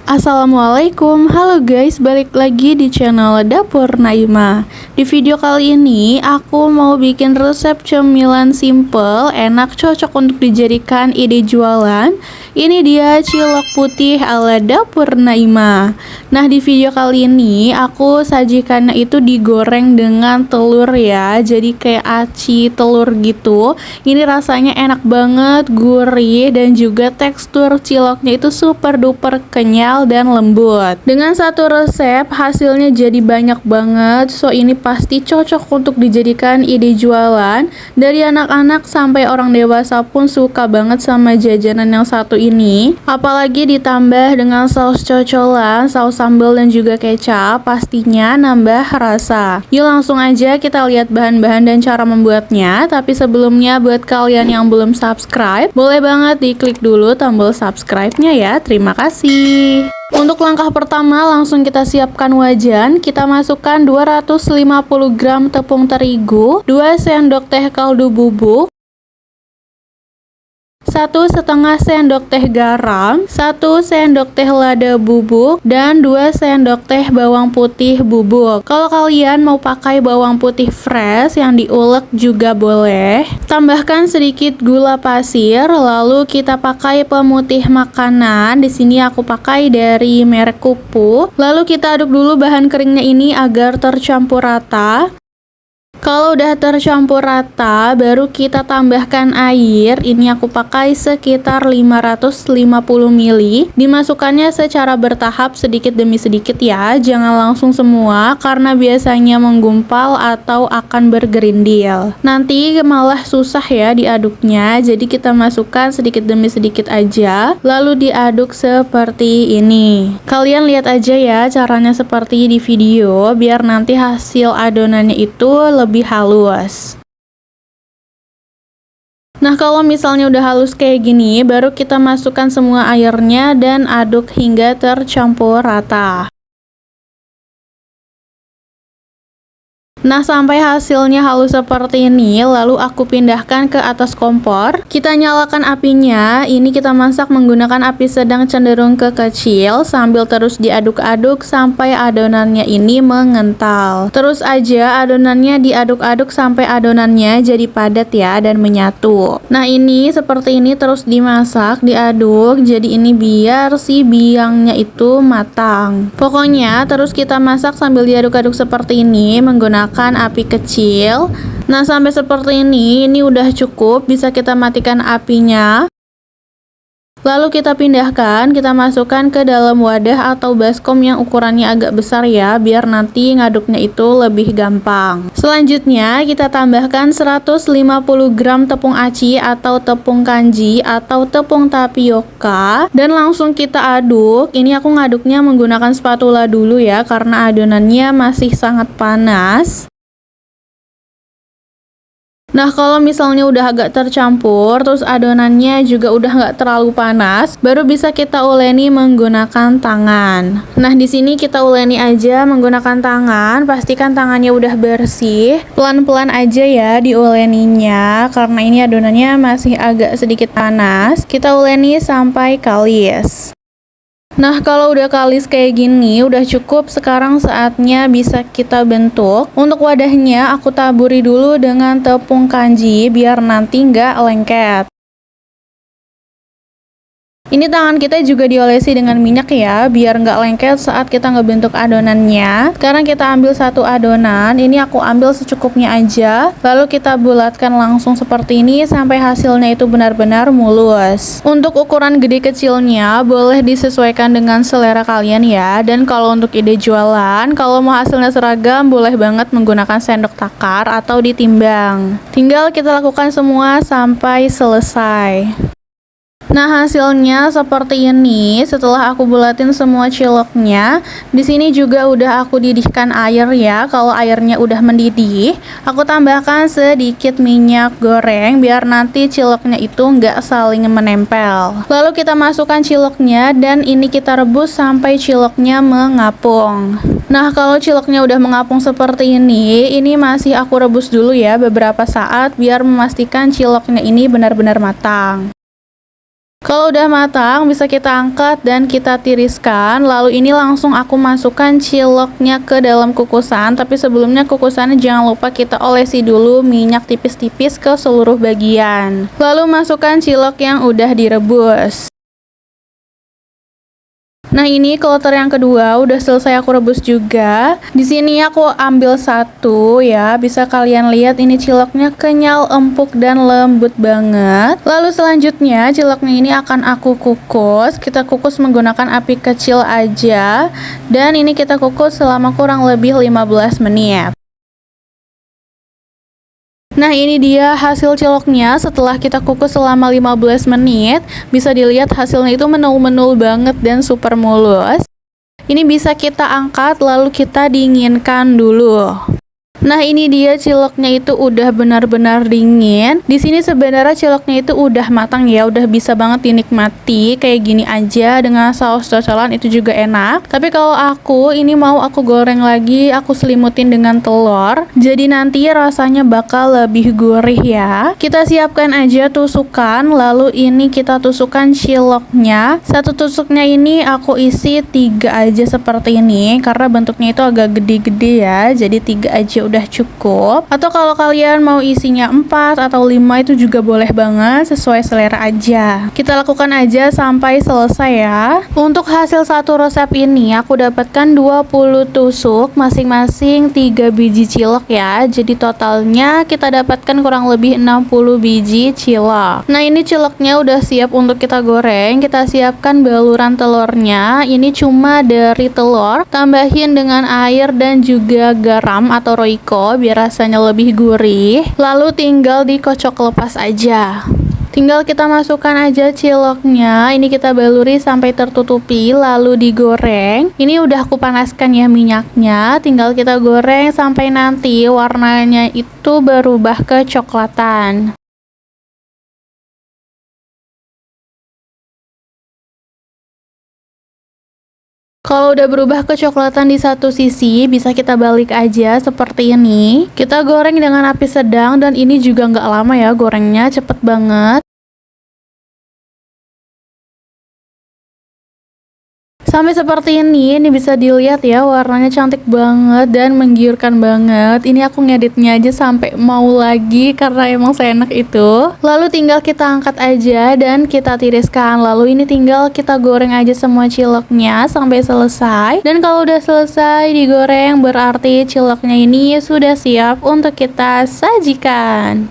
Assalamualaikum, halo guys, balik lagi di channel Dapur Naima. Di video kali ini aku mau bikin resep cemilan simple, enak, cocok untuk dijadikan ide jualan. Ini dia cilok putih ala Dapur Naima. Nah, di video kali ini aku sajikannya itu digoreng dengan telur ya, jadi kayak aci telur gitu. Ini rasanya enak banget, gurih, dan juga tekstur ciloknya itu super duper kenyal dan lembut. Dengan satu resep hasilnya jadi banyak banget, so ini pasti cocok untuk dijadikan ide jualan. Dari anak-anak sampai orang dewasa pun suka banget sama jajanan yang satu ini. Apalagi ditambah dengan saus cocolan, saus sambal, dan juga kecap, pastinya nambah rasa. Yuk langsung aja kita lihat bahan-bahan dan cara membuatnya. Tapi sebelumnya buat kalian yang belum subscribe, boleh banget diklik dulu tombol subscribe-nya ya. Terima kasih. Untuk langkah pertama langsung kita siapkan wajan. Kita masukkan 250 gram tepung terigu, 2 sendok teh kaldu bubuk, 1,5 sendok teh garam, 1 sendok teh lada bubuk, dan 2 sendok teh bawang putih bubuk. Kalau kalian mau pakai bawang putih fresh yang diulek juga boleh. Tambahkan sedikit gula pasir, lalu kita pakai pemutih makanan. Di sini aku pakai dari merek Kupu. Lalu kita aduk dulu bahan keringnya ini agar tercampur rata. Kalau udah tercampur rata, baru kita tambahkan air. Ini aku pakai sekitar 550 ml. Dimasukkannya secara bertahap sedikit demi sedikit ya, jangan langsung semua karena biasanya menggumpal atau akan bergerindil. Nanti malah susah ya diaduknya, jadi kita masukkan sedikit demi sedikit aja, lalu diaduk seperti ini. Kalian lihat aja ya caranya seperti di video, biar nanti hasil adonannya itu lebih halus. Nah, kalau misalnya udah halus kayak gini, baru kita masukkan semua airnya dan aduk hingga tercampur rata. Nah, sampai hasilnya halus seperti ini, lalu aku pindahkan ke atas kompor. Kita nyalakan apinya. Ini kita masak menggunakan api sedang cenderung ke kecil, sambil terus diaduk-aduk sampai adonannya ini mengental. Terus aja adonannya diaduk-aduk sampai adonannya jadi padat ya dan menyatu. Nah, ini seperti ini terus dimasak, diaduk. Jadi ini biar si biangnya itu matang. Pokoknya terus kita masak sambil diaduk-aduk seperti ini menggunakan api kecil. Nah, sampai seperti ini udah cukup, bisa kita matikan apinya. Lalu kita pindahkan, kita masukkan ke dalam wadah atau baskom yang ukurannya agak besar ya, biar nanti ngaduknya itu lebih gampang. Selanjutnya kita tambahkan 150 gram tepung aci atau tepung kanji atau tepung tapioka, dan langsung kita aduk. Ini aku ngaduknya menggunakan spatula dulu ya, karena adonannya masih sangat panas. Nah, kalau misalnya udah agak tercampur, terus adonannya juga udah nggak terlalu panas, baru bisa kita uleni menggunakan tangan. Nah, di sini kita uleni aja menggunakan tangan, pastikan tangannya udah bersih. Pelan-pelan aja ya diuleninya, karena ini adonannya masih agak sedikit panas. Kita uleni sampai kalis. Nah, kalau udah kalis kayak gini, udah cukup. Sekarang saatnya bisa kita bentuk. Untuk wadahnya, aku taburi dulu dengan tepung kanji, biar nanti nggak lengket. Ini tangan kita juga diolesi dengan minyak ya, biar nggak lengket saat kita ngebentuk adonannya. Sekarang kita ambil satu adonan, ini aku ambil secukupnya aja. Lalu kita bulatkan langsung seperti ini sampai hasilnya itu benar-benar mulus. Untuk ukuran gede kecilnya boleh disesuaikan dengan selera kalian ya. Dan kalau untuk ide jualan, kalau mau hasilnya seragam, boleh banget menggunakan sendok takar atau ditimbang. Tinggal kita lakukan semua sampai selesai. Nah, hasilnya seperti ini. Setelah aku bulatin semua ciloknya, di sini juga udah aku didihkan air ya. Kalau airnya udah mendidih, aku tambahkan sedikit minyak goreng biar nanti ciloknya itu nggak saling menempel. Lalu kita masukkan ciloknya dan ini kita rebus sampai ciloknya mengapung. Nah, kalau ciloknya udah mengapung seperti ini masih aku rebus dulu ya beberapa saat biar memastikan ciloknya ini benar-benar matang. Kalau udah matang, bisa kita angkat dan kita tiriskan. Lalu ini langsung aku masukkan ciloknya ke dalam kukusan. Tapi sebelumnya kukusannya jangan lupa kita olesi dulu minyak tipis-tipis ke seluruh bagian. Lalu masukkan cilok yang udah direbus. Nah, ini kloter yang kedua udah selesai aku rebus juga. Di sini aku ambil satu ya. Bisa kalian lihat ini ciloknya kenyal, empuk dan lembut banget. Lalu selanjutnya ciloknya ini akan aku kukus. Kita kukus menggunakan api kecil aja. Dan ini kita kukus selama kurang lebih 15 menit. Nah, ini dia hasil ciloknya setelah kita kukus selama 15 menit. Bisa dilihat hasilnya itu menul-menul banget dan super mulus. Ini bisa kita angkat lalu kita dinginkan dulu. Nah, ini dia ciloknya itu udah benar-benar dingin. Di sini sebenarnya ciloknya itu udah matang ya, udah bisa banget dinikmati kayak gini aja dengan saus cocolan itu juga enak. Tapi kalau aku ini mau aku goreng lagi, aku selimutin dengan telur. Jadi nanti rasanya bakal lebih gurih ya. Kita siapkan aja tusukan, lalu ini kita tusukkan ciloknya. Satu tusuknya ini aku isi 3 aja seperti ini karena bentuknya itu agak gede-gede ya. Jadi 3 aja udah cukup, atau kalau kalian mau isinya 4 atau 5 itu juga boleh banget, sesuai selera aja. Kita lakukan aja sampai selesai ya. Untuk hasil satu resep ini aku dapatkan 20 tusuk, masing-masing 3 biji cilok ya. Jadi totalnya kita dapatkan kurang lebih 60 biji cilok. Nah, ini ciloknya udah siap untuk kita goreng. Kita siapkan baluran telurnya. Ini cuma dari telur, tambahin dengan air dan juga garam atau roiko biar rasanya lebih gurih. Lalu tinggal dikocok lepas aja. Tinggal kita masukkan aja ciloknya. Ini kita baluri sampai tertutupi lalu digoreng. Ini udah aku panaskan ya minyaknya. Tinggal kita goreng sampai nanti warnanya itu berubah kecoklatan. Kalau udah berubah kecoklatan di satu sisi, bisa kita balik aja seperti ini. Kita goreng dengan api sedang dan ini juga nggak lama ya gorengnya, cepet banget. Sampai seperti ini bisa dilihat ya warnanya cantik banget dan menggiurkan banget. Ini aku ngeditnya aja sampai mau lagi karena emang seenak itu. Lalu tinggal kita angkat aja dan kita tiriskan. Lalu ini tinggal kita goreng aja semua ciloknya sampai selesai. Dan kalau udah selesai digoreng berarti ciloknya ini sudah siap untuk kita sajikan.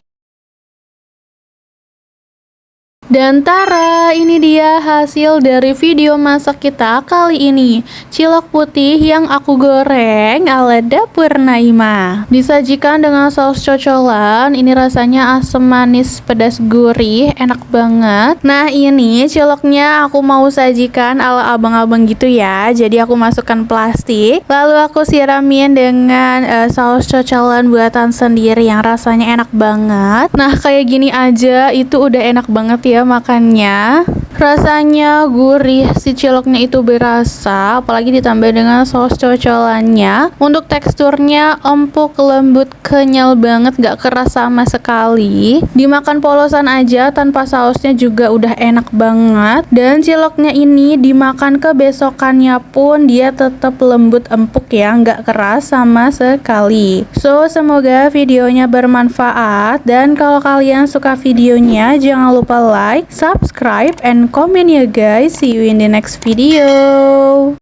Dan tara, ini dia hasil dari video masak kita kali ini. Cilok putih yang aku goreng ala dapur Naima. Disajikan dengan saus cocolan. Ini rasanya asam manis pedas gurih, enak banget. Nah, ini ciloknya aku mau sajikan ala abang-abang gitu ya. Jadi aku masukkan plastik, lalu aku siramin dengan saus cocolan buatan sendiri yang rasanya enak banget. Nah, kayak gini aja itu udah enak banget ya makannya. Rasanya gurih, si ciloknya itu berasa, apalagi ditambah dengan saus cocolannya. Untuk teksturnya empuk, lembut, kenyal banget, gak keras sama sekali. Dimakan polosan aja tanpa sausnya juga udah enak banget. Dan ciloknya ini dimakan kebesokannya pun dia tetap lembut, empuk ya, gak keras sama sekali. So, semoga videonya bermanfaat. Dan kalau kalian suka videonya, jangan lupa like, subscribe, and comment ya guys. See you in the next video.